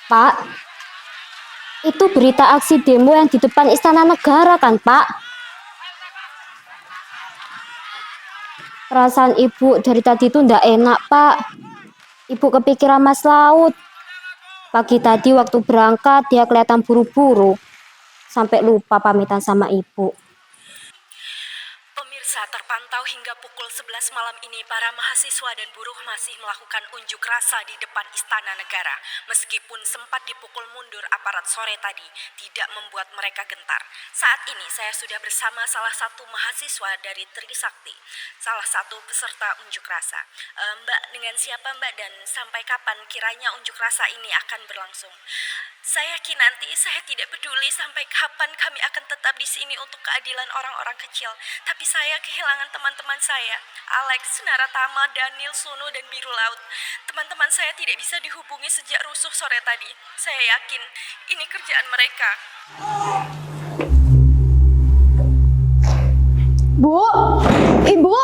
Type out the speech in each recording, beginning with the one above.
Pak, itu berita aksi demo yang di depan Istana Negara kan, Pak? Perasaan Ibu dari tadi itu ndak enak, Pak. Ibu kepikiran Mas Laut. Pagi tadi waktu berangkat dia kelihatan buru-buru. Sampai lupa pamitan sama Ibu. Pemirsa, terpantau hingga pukul 11 malam ini para mahasiswa dan buruh masih melakukan unjuk rasa di depan Istana Negara. Meskipun sempat dipukul mundur aparat sore tadi, tidak membuat mereka gentar. Saat ini saya sudah bersama salah satu mahasiswa dari Trisakti, salah satu peserta unjuk rasa. Mbak, dengan siapa Mbak dan sampai kapan kiranya unjuk rasa ini akan berlangsung? Saya yakin nanti saya tidak peduli sampai kapan kami akan tetap di sini untuk keadilan orang-orang kecil. Tapi saya kehilangan teman-teman saya, Alex, Naratama, Daniel, Suno, dan Biru Laut. Teman-teman saya tidak bisa dihubungi sejak rusuh sore tadi. Saya yakin ini kerjaan mereka. Bu, Ibu,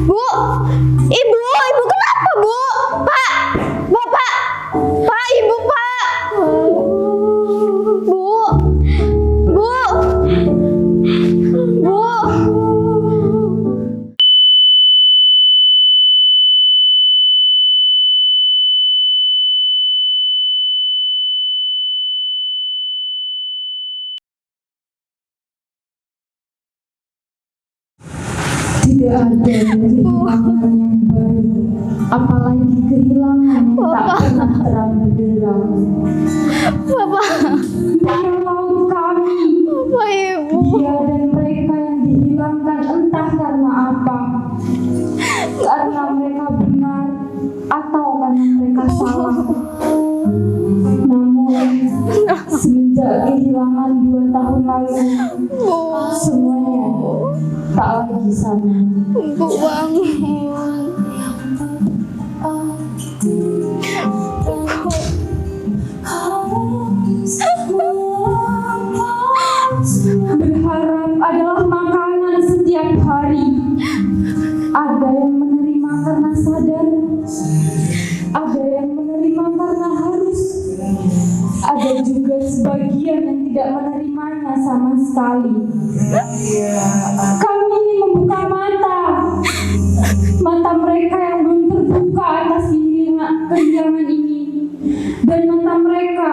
Bu, Ibu kenapa Bu? Pak, Bapak, Pak, Ibu, Pak, Bu, Bu, Bu. Tidak ada kehilangan yang baik, apalagi kehilangan yang tak pernah terang benderang. Bapak, Tolong kami, Bapak, Ibu. dia dan mereka yang dihilangkan entah karena apa, karena mereka benar atau karena mereka salah. Namun semenjak kehilangan 2 tahun lalu, semuanya tak lagi sama. Bu bangun. Berharap adalah makanan setiap hari. Ada yang menerima karena sadar, ada yang menerima karena harus, ada juga sebagian yang tidak menerimanya sama sekali. Kami ingin membuka mata mereka yang belum terbuka atas kehilangan ini, dan mata mereka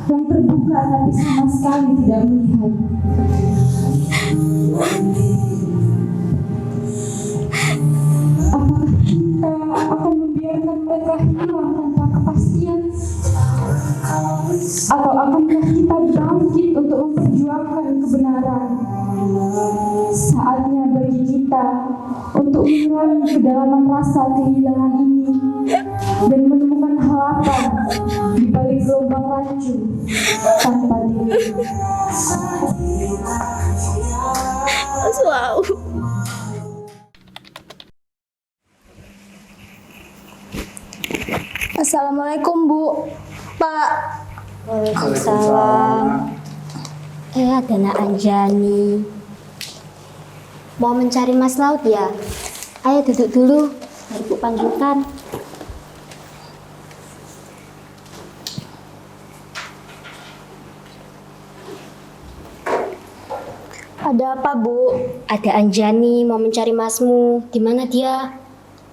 yang terbuka tapi sama sekali tidak melihat. Apakah kita akan membiarkan mereka hilang tanpa kepastian? Atau akankah kita bangkit untuk memperjuangkan kebenaran? Saatnya bagi kita untuk menyelam kedalaman rasa kehilangan ini dan menemukan harapan di balik gelombang racun tanpa diri. Mas Laut. Assalamualaikum Bu, Pak. Waalaikumsalam. Ada Nak Anjani. Mau mencari Mas Laut ya? Ayo duduk dulu, biar Ibu panggilkan. Ada apa Bu? Ada Anjani mau mencari Masmu. Di mana dia?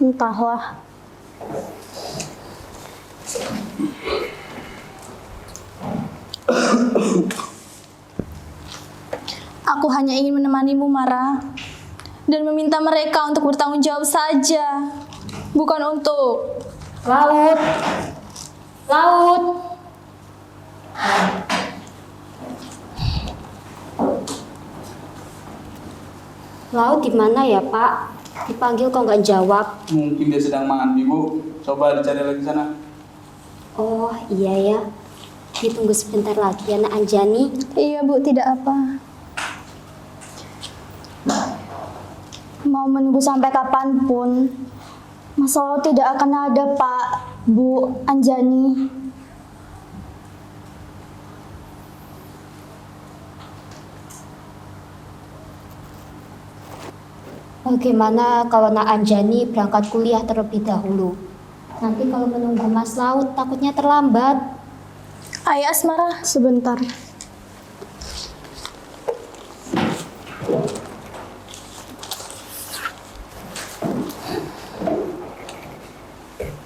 Entahlah. Aku hanya ingin menemanimu, Mara, dan meminta mereka untuk bertanggung jawab saja, bukan untuk Laut. Laut. Laut di mana ya, Pak? Dipanggil kok nggak jawab. Mungkin dia sedang mandi, Bu. Coba dicari lagi sana. Oh iya ya. Ditunggu sebentar lagi ya Nak Anjani. Iya Bu, tidak apa. Mau menunggu sampai kapanpun, Mas Laut tidak akan ada Pak, Bu, Anjani. Bagaimana kalau Nak Anjani berangkat kuliah terlebih dahulu? Nanti kalau menunggu Mas Laut takutnya terlambat. Ayo Asmara, sebentar.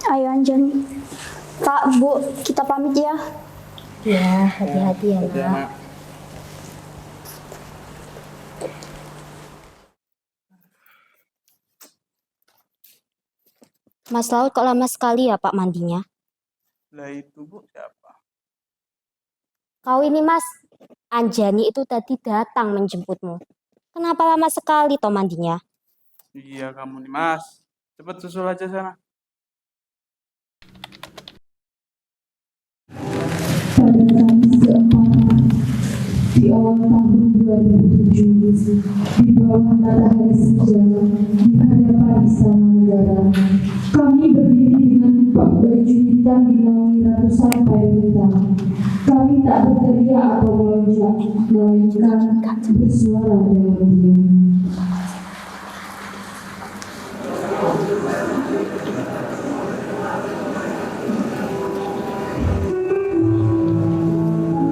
Ayo Anjani. Kak, Bu, kita pamit ya. Ya, hati-hati ya, Ya, Nak. Nak. Mas Laut kok lama sekali ya Pak mandinya? Lah itu Bu siapa? Kau ini Mas, Anjani itu tadi datang menjemputmu. Kenapa lama sekali toh mandinya? Iya kamu nih Mas. Cepet susul aja sana. Pada Kamis keempat di awal tahun 2007, di bawah matahari senja di hadapan Istana Negara, kami berdiri dengan baju hitam dinaungi ratusan wanita. Kami tak berteriak atau melonjak, melainkan bersuara dalam diam.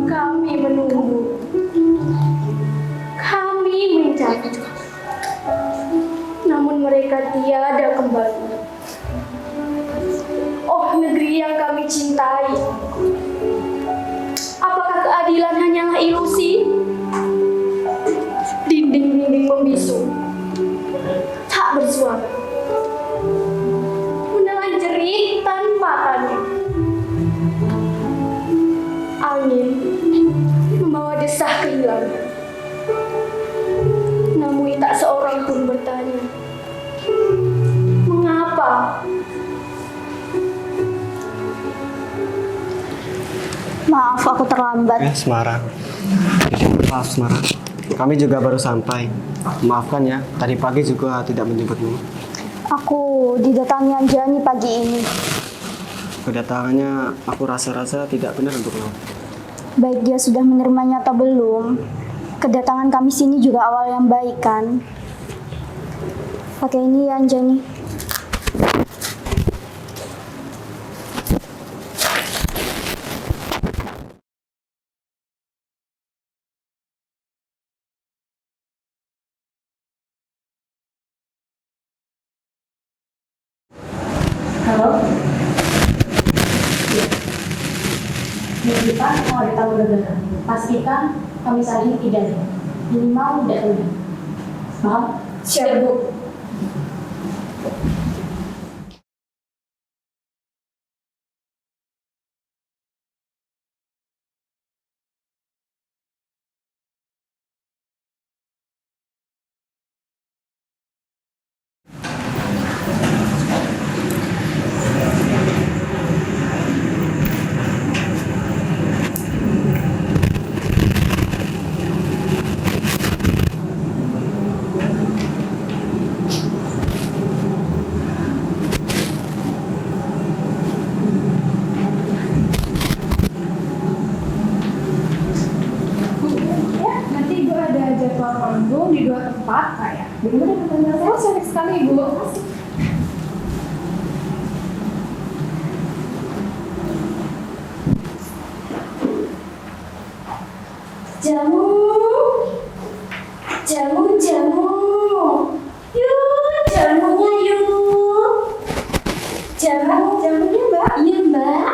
Kami menunggu, kami mencari, namun mereka tiada kembali. Oh negeri yang kami cintai, apakah keadilan hanyalah ilusi? Dinding-dinding membisu, tak bersuara, menelan jerit tanpa tanda. Angin membawa desah kehilangan. Namun tak seorang pun bertanya, mengapa? Maaf, aku terlambat. Semara. Maaf Semara. Kami juga baru sampai. Maafkan ya, tadi pagi juga tidak menjemputmu. Aku didatangi Anjani pagi ini. Kedatangannya aku rasa-rasa tidak benar untuk lo. Baik dia sudah menerimanya atau belum, kedatangan kami sini juga awal yang baik kan? Pakai ini ya Anjani. Halo? Minggu depan mau ada tamu dagangan. Pastikan kami saling tidak ada. Minimal tidak lebih. Paham? Siap, Bu. Nanti Ibu ada jadwal manggung di 2 tempat kayak. Bagaimana pertanyaan saya? Oh, cantik sekali Ibu. Jamu, jamu, jamu. Yuk, jamunya yuk. Jamunya Mbak. Iya Mbak.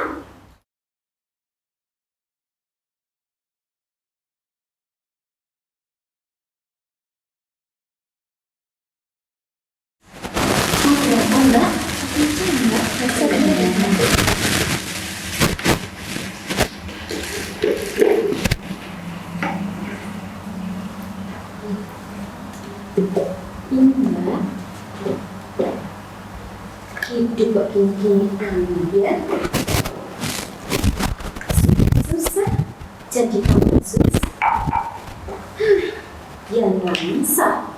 Hidup kok gini ya. Susah jadi orang susah. Ya nggak bisa.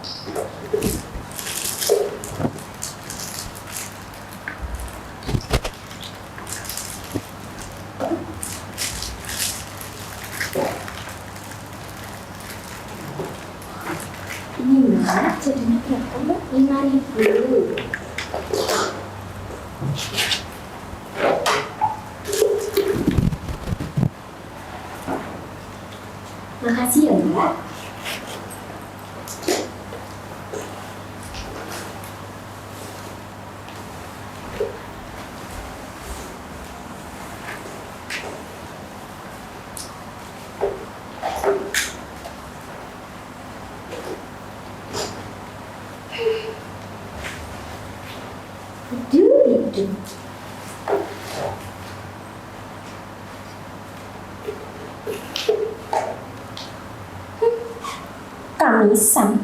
Ini Mbak, jadinya berapa Mbak? 5.000. Makasih ya, Mbak. Aduh. Kamisan.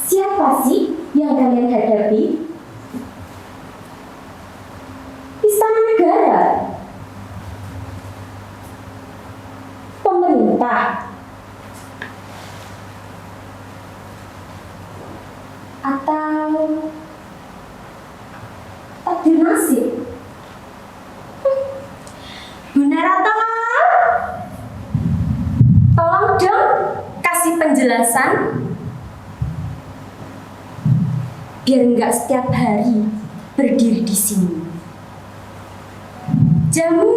Siapa sih yang kalian hadapi? Istana negara? Pemerintah? Atau takdir nasib? Bu Narata, tolong dong kasih penjelasan biar nggak setiap hari berdiri di sini. Jamu,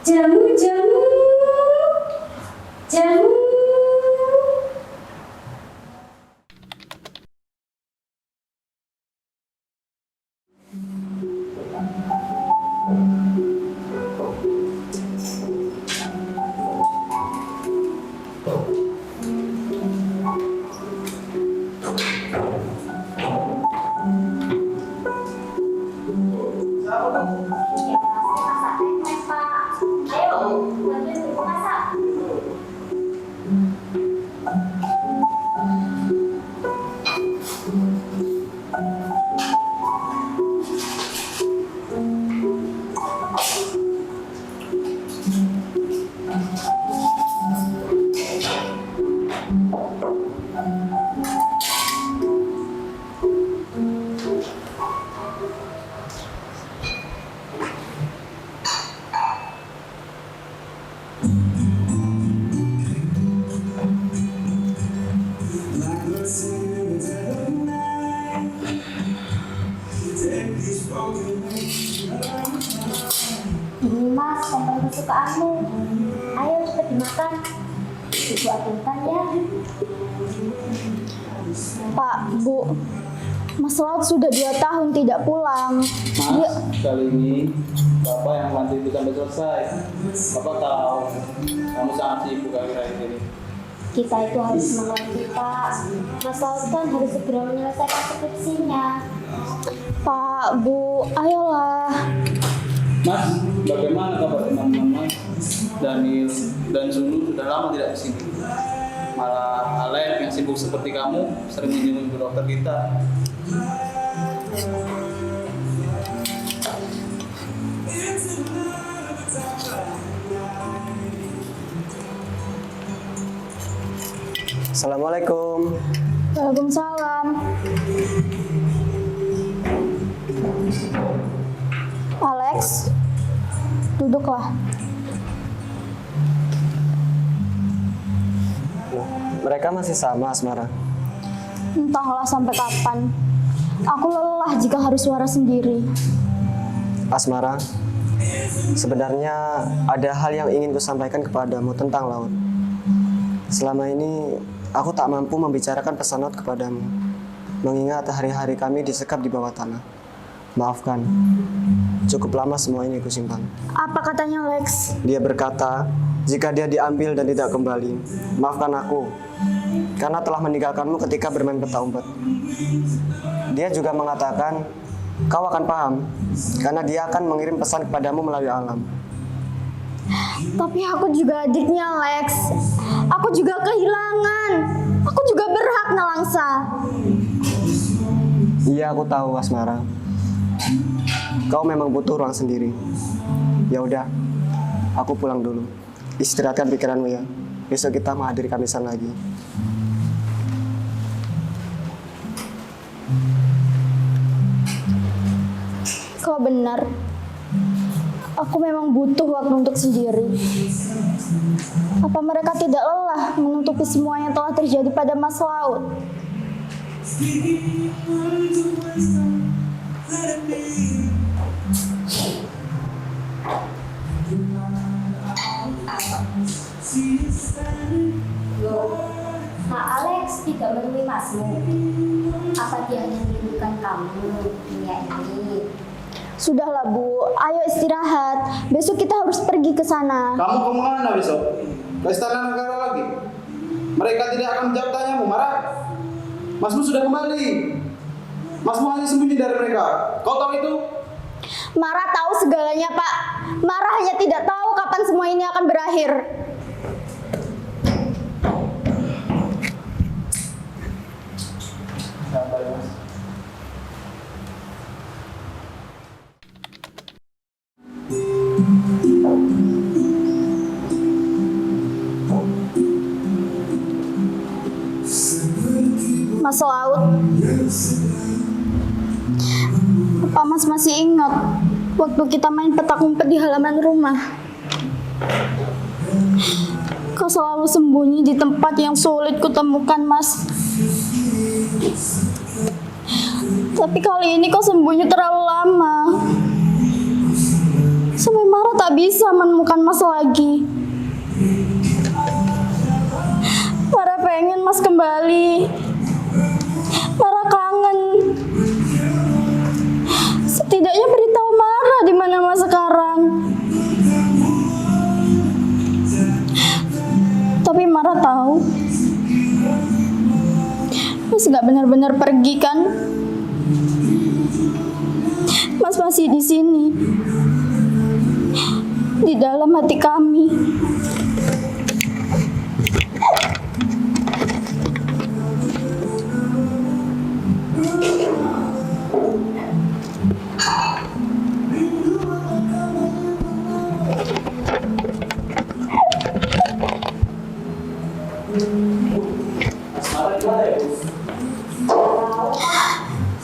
jamu, jamu, jamu. Ini Mas, kompor kesukaanmu. Ayo cepat dimakan. Ibu ambilkan ya. Pak, Bu, Mas Laut sudah 2 tahun tidak pulang. Mas, kali ini Bapak yang nanti itu sampai selesai. Bapak tahu kamu sangat sibuk akhir-akhir ini. Kita itu harus mengerti, Pak. Mas Laut kan harus segera menyelesaikan skripsinya. Pak, Bu, ayolah. Mas, bagaimana kabar teman-teman Mas? Daniel dan Zulu sudah lama tidak kesini. Malah Alep yang sibuk seperti kamu sering menyinggung dokter kita. Assalamualaikum. Waalaikumsalam. Alex, duduklah. Mereka masih sama, Asmara. Entahlah sampai kapan. Aku lelah jika harus suara sendiri. Asmara, sebenarnya ada hal yang ingin kusampaikan kepadamu tentang laut. Selama ini, aku tak mampu membicarakan pesan laut kepadamu, mengingat hari-hari kami disekap di bawah tanah. Maafkan, cukup lama semua ini kusimpan. Apa katanya Lex? Dia berkata, jika dia diambil dan tidak kembali, maafkan aku, karena telah meninggalkanmu ketika bermain petak umpet. Dia juga mengatakan, kau akan paham, karena dia akan mengirim pesan kepadamu melalui alam. Tapi aku juga adiknya Lex. Aku juga kehilangan. Aku juga berhak Nelangsa. Iya, aku tahu, Asmara. Kau memang butuh ruang sendiri. Ya udah, aku pulang dulu. Istirahatkan pikiranmu ya. Besok kita menghadiri kamisan lagi. Kau benar. Aku memang butuh waktu untuk sendiri. Apa mereka tidak lelah menutupi semua yang telah terjadi pada Mas Laut? Loh, Kak Alex tidak menemui Masmu. Apa dia hanya merindukan kamu dunia ini? Sudahlah Bu, ayo istirahat. Besok kita harus pergi ke sana. Kamu kemana besok? Ke Istana Negara lagi? Mereka tidak akan menjawab tanyamu, Mara. Masmu sudah kembali. Masmu hanya sembunyi dari mereka. Kau tahu itu? Mara tahu segalanya, Pak. Mara hanya tidak tahu kapan semua ini akan berakhir. Sabar, Mas. Mas Laut, apa Mas masih ingat waktu kita main petak umpet di halaman rumah? Kau selalu sembunyi di tempat yang sulit kutemukan, Mas. Tapi kali ini kau sembunyi terlalu lama. Sampai Mara tak bisa menemukan Mas lagi. Mara pengen Mas kembali. Mara kangen. Setidaknya beritahu Mara di mana Mas sekarang. Tapi Mara tahu Mas gak benar-benar pergi kan? Mas masih di sini, di dalam hati kami.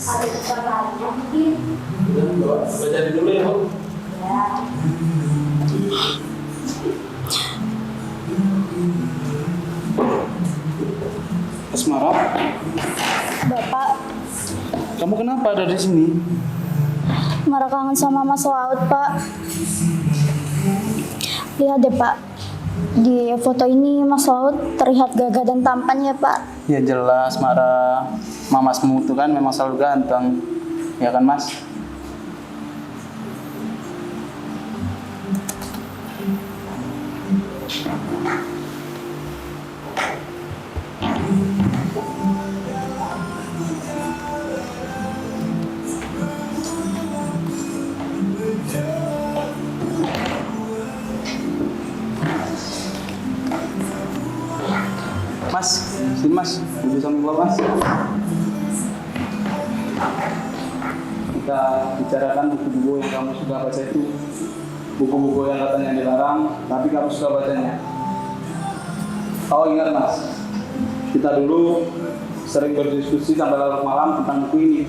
Ada kecelakaan mungkin. Baca dulu ya, Bu. Ya. Asmara, Bapak, kamu kenapa ada di sini? Mara kangen sama Mas Laut, Pak. Lihat deh, Pak. Di foto ini Mas Laut terlihat gagah dan tampan ya, Pak. Ya jelas, Mara. Mamasmu itu kan memang selalu ganteng. Ya kan, Mas? Mas, sini Mas, duduk sama gua Mas. Kita bicarakan buku-buku yang kamu suka baca itu. Buku-buku yang katanya dilarang, tapi kamu suka bacanya. Oh ingat Mas, kita dulu sering berdiskusi sampai larut malam tentang buku ini.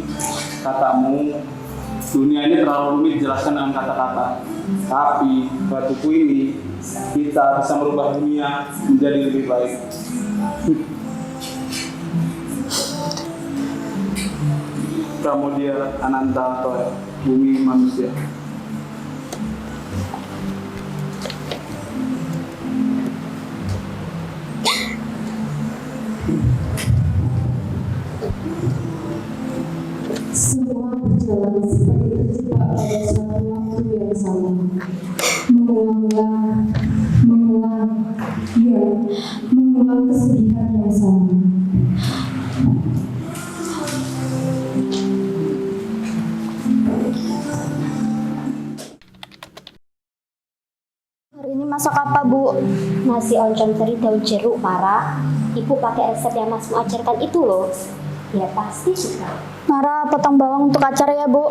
Katamu, dunia ini terlalu rumit dijelaskan dengan kata-kata. Tapi lewat buku ini, kita bisa merubah dunia menjadi lebih baik. Pramudia Ananta atau Bumi Manusia. Semua berjalan seperti terjebak pada suatu waktu yang sama. Mengulang, ya, mengulang kesedihan yang sama. Hari ini masak apa, Bu? Nasi oncom teri daun jeruk, Mara. Ibu pakai resep yang Masmu ajarkan itu loh. Ya pasti suka. Mara potong bawang untuk acar ya, Bu.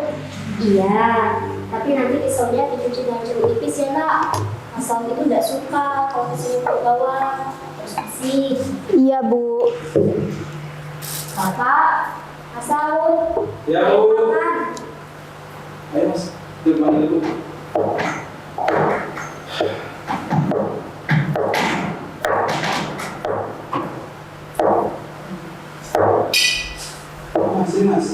Iya, tapi nanti pisaunya dicuci dengan jeruk nipis ya, Nak. Asal itu tidak suka kalau pisaunya pakai bawang. Terus kasih. Iya, Bu. Bapak, asal. Ya, Bu. Makan. Ayo Mas, duduk mana dulu. Mas, ini Mas.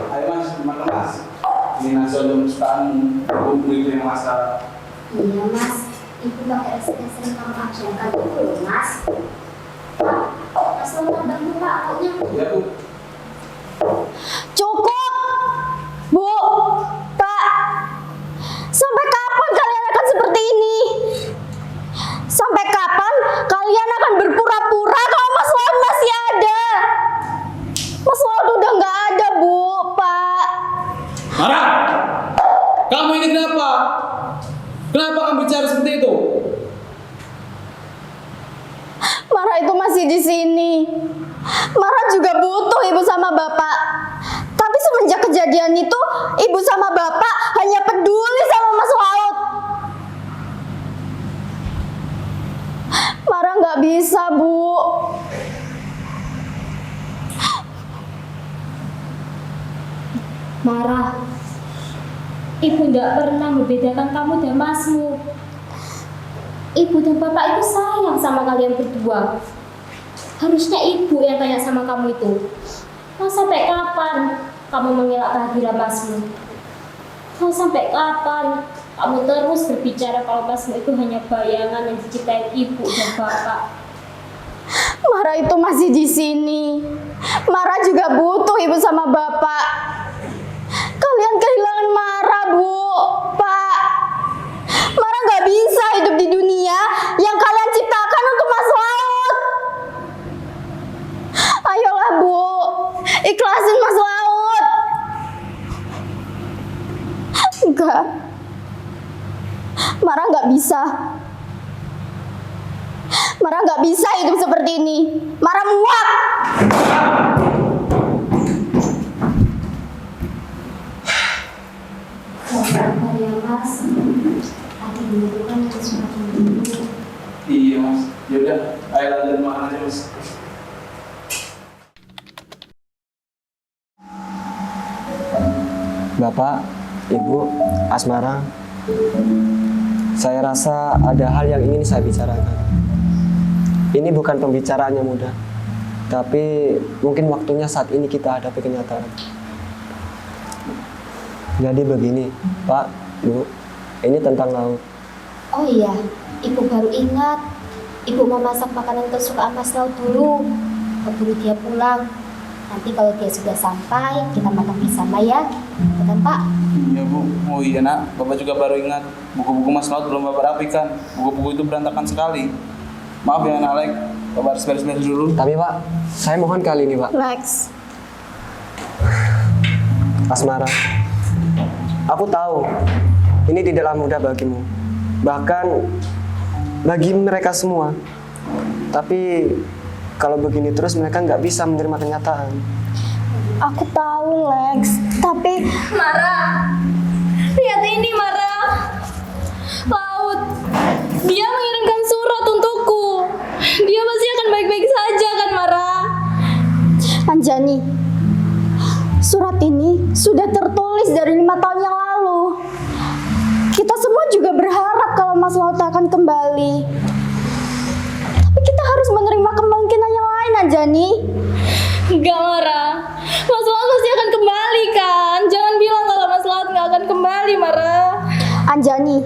Ayo Mas, makan Mas. Ini nasi oncom kesukaanmu. itu yang masak. Iya mas, ibu pakai resep yang sering kamu ajarkan itu loh mas. Pak, mas Lona bantu pak pokoknya. Ya Bu. Cukup! Bu, Pak, sampai kapan kalian akan seperti ini? Sampai kapan kalian akan berpura-pura kalau Mas Laut masih ada? Mas Laut udah nggak ada, Bu, Pak. Mara! Kamu ini kenapa? Kenapa kamu bicara seperti itu? Mara itu masih di sini. Mara juga butuh ibu sama bapak. Tapi semenjak kejadian itu, ibu sama bapak hanya peduli sama Mas Laut. Mara nggak bisa, Bu. Marah. Ibu tidak pernah membedakan kamu dan masmu. Ibu dan bapak itu sayang sama kalian berdua. Harusnya ibu yang tanya sama kamu itu. Mau sampai kapan kamu mengelak kehadiran masmu? Mau sampai kapan kamu terus berbicara kalau masmu itu hanya bayangan yang diciptain ibu dan bapak? Mara itu masih di sini. Mara juga butuh ibu sama bapak. Kalian kehilangan Mara, Bu, Pak. Mara nggak bisa hidup di dunia yang kalian ciptakan untuk Mas Laut. Ayolah, Bu, ikhlasin Mas Laut. Enggak, Mara nggak bisa. Mara nggak bisa hidup seperti ini. Mara muak. Sabar ya mas. Tadi dulu kan harus makan dulu. Iya Mas. Yaudah, ayo lanjut makan aja Mas. Bapak, Ibu, Asmara, saya rasa ada hal yang ingin saya bicarakan. Ini bukan pembicaraan yang mudah, tapi mungkin waktunya saat ini kita hadapi kenyataan. Jadi begini, Pak, Bu, ini tentang laut. Oh iya, ibu baru ingat. Ibu mau masak makanan kesukaan Mas Laut dulu. Keburu dia pulang. Nanti kalau dia sudah sampai, kita makan bersama ya. Betul Pak? Iya Bu. Oh iya Nak, Bapak juga baru ingat. Buku-buku Mas Laut belum Bapak rapikan. Buku-buku itu berantakan sekali. Maaf ya Nak Alek, Bapak harus beres-beres dulu. Tapi Pak, saya mohon kali ini Pak. Lex, Asmara, aku tahu ini tidaklah mudah bagimu. Bahkan bagi mereka semua. Tapi kalau begini terus mereka nggak bisa menerima kenyataan. aku tahu Lex, tapi Mara, lihat ini Mara. Laut, dia mengirimkan surat untukku. Dia pasti akan baik-baik saja kan Mara? Anjani, surat ini sudah tertulis dari 5 tahun yang lalu. Kita semua juga berharap kalau Mas Laut akan kembali. Tapi kita harus menerima kemungkinan yang lain, Anjani. Enggak Mara, Mas Laut pasti akan kembali kan? Jangan bilang kalau Mas Laut nggak akan kembali Mara. Anjani,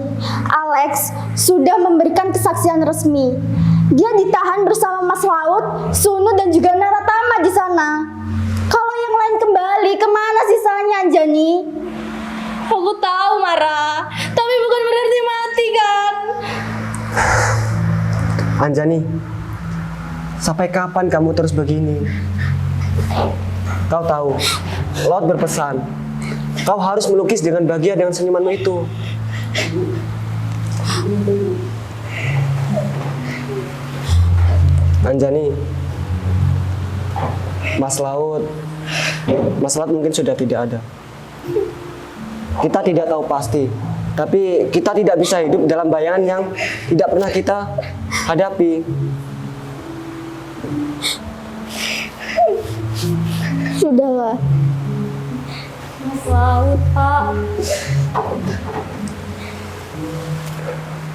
Alex sudah memberikan kesaksian resmi. Dia ditahan bersama Mas Laut, Sunu dan juga Naratama di sana. Kalau yang lain kembali, kemana sisanya, Anjani? Aku tahu Mara, tapi bukan berarti mati kan? Anjani, sampai kapan kamu terus begini? Kau tahu, Laut berpesan, kau harus melukis dengan bahagia dengan senyumanmu itu. Anjani, Mas Laut mungkin sudah tidak ada. Kita tidak tahu pasti, tapi kita tidak bisa hidup dalam bayangan yang tidak pernah kita hadapi. Sudahlah. Mas Laut, Pak.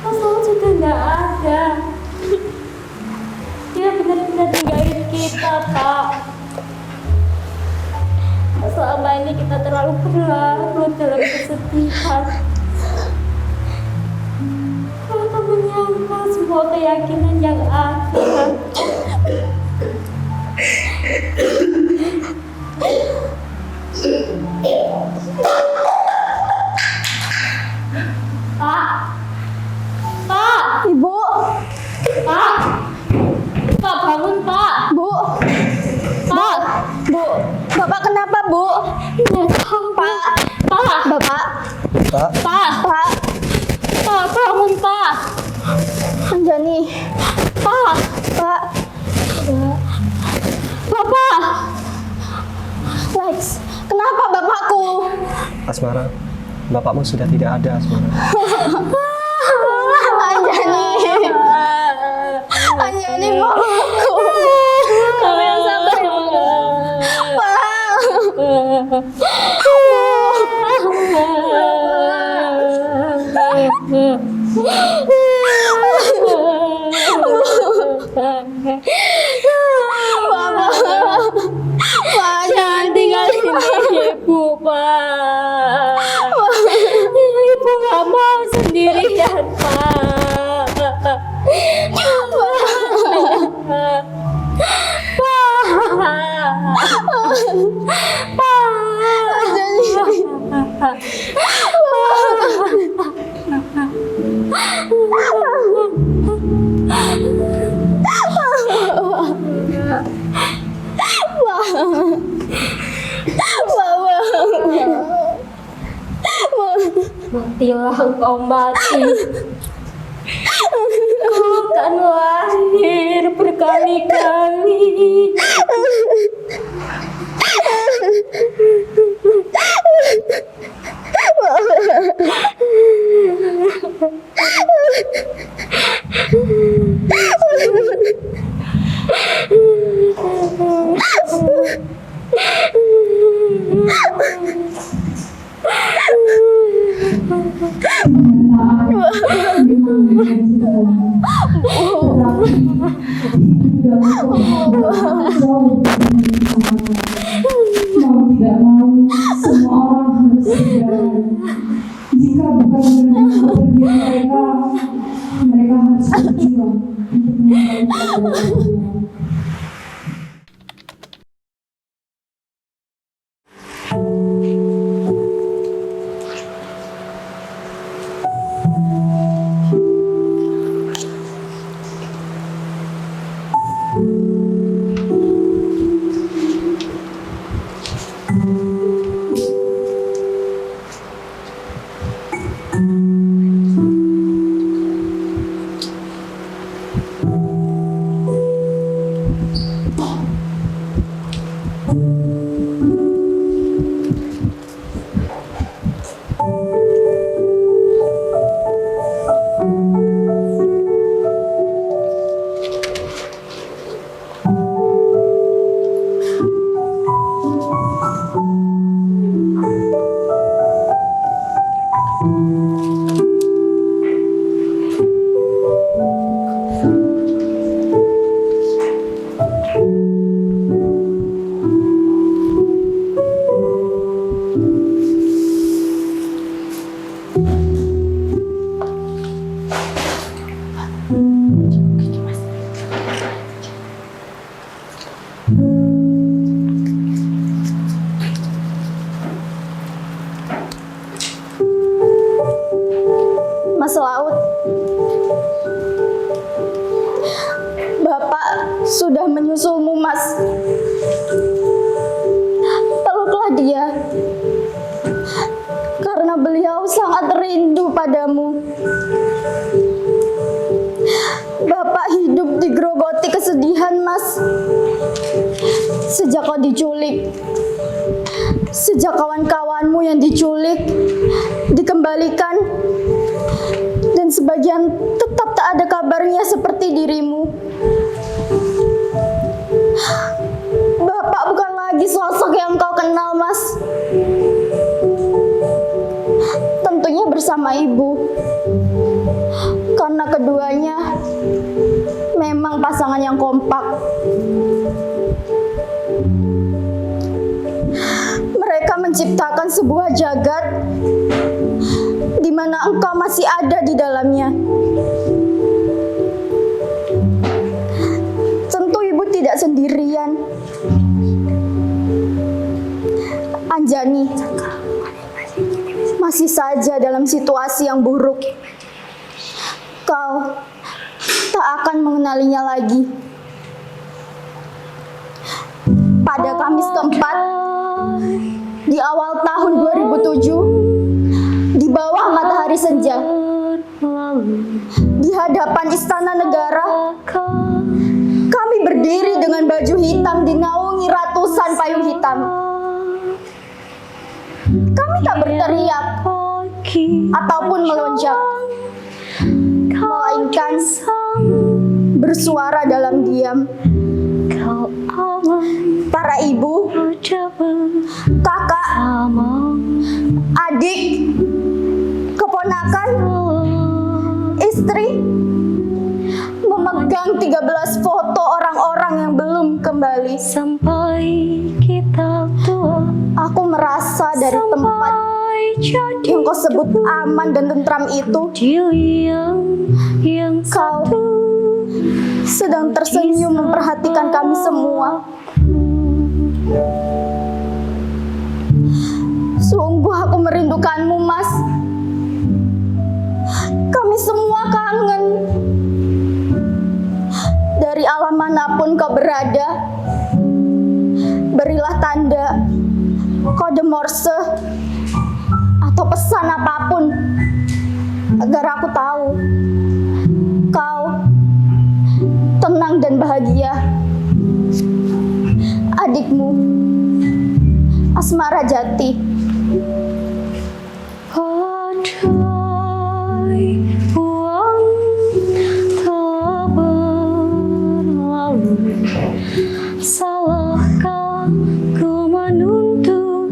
Mas Laut sudah nggak ada. Dia benar-benar tinggalin kita, Pak. Selama ini kita terlalu berlarut dalam kesedihan. membawa keyakinan yang ada. Pak, Pak, Ibu, Pak, Pak bangun Pak. Bu, Pak, Bu, Bapak kenapa, Bu? Pak, Pak, Bapak, Pak, Pak, Pak, Pak bangun Pak. Anjani, Pak, Pak, Bapak. Lex, kenapa bapakku? Asmara, bapakmu sudah tidak ada, Asmara. Anjani, Anjani bapakku. Kamu yang sabar ya. Jangan tinggalin ibu, Pak. Ibu gak mau sendirian, Pak. Matilah engkau mati. Kau akan lahir berkali-kali. Mau tidak mau, semua orang harus berjalan. Jika bukan menerima kepergian mereka harus berjuang untuk mengembalikan kebahagiaan. Mas Laut, Bapak sudah menyusulmu, Mas. Peluklah dia, karena beliau sangat rindu padamu. Bapak hidup digerogoti kesedihan, Mas. Sejak kau diculik, sejak kawan-kawanmu yang diculik, dikembalikan, dan sebagian tetap tak ada kabarnya seperti dirimu. Bapak bukan lagi sosok yang kau kenal, Mas. Tentunya bersama ibu, karena keduanya memang pasangan yang kompak. Mereka menciptakan sebuah jagat di mana engkau masih ada di dalamnya. tidak sendirian. Anjani masih saja dalam situasi yang buruk. Kau tak akan mengenalinya lagi. Pada Kamis keempat di awal tahun 2007, di bawah matahari senja, di hadapan Istana Negara, kami berdiri dengan baju hitam dinaungi ratusan payung hitam. Kami tak berteriak ataupun melonjak, melainkan bersuara dalam diam. Para ibu, kakak, adik, keponakan, istri, memegang 13 foto orang-orang yang belum kembali. Sampai kita tua, Aku merasa dari tempat yang kau sebut aman dan tentram itu, yang kau sedang tersenyum memperhatikan kami semua. Sungguh aku merindukanmu, Mas. Kami semua kangen. Dari alam manapun kau berada, berilah tanda, kode Morse, atau pesan apapun agar aku tahu kau tenang dan bahagia. Adikmu, Asmara Jati. Padai uang telah berlalu, salahkah ku menuntut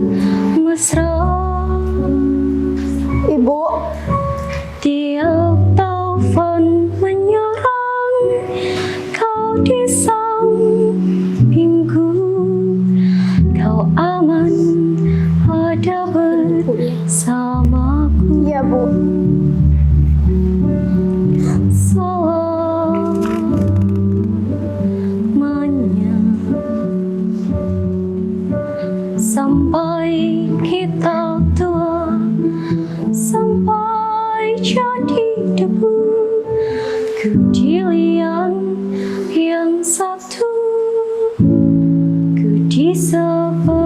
mesra? Ibu, Tiap taufan menyerang, kau di sampingku, kau aman ada bersamaku. iya Bu. Selamanya sampai kita tua, sampai jadi debu, ku di liang yang satu, ku di sebelahmu.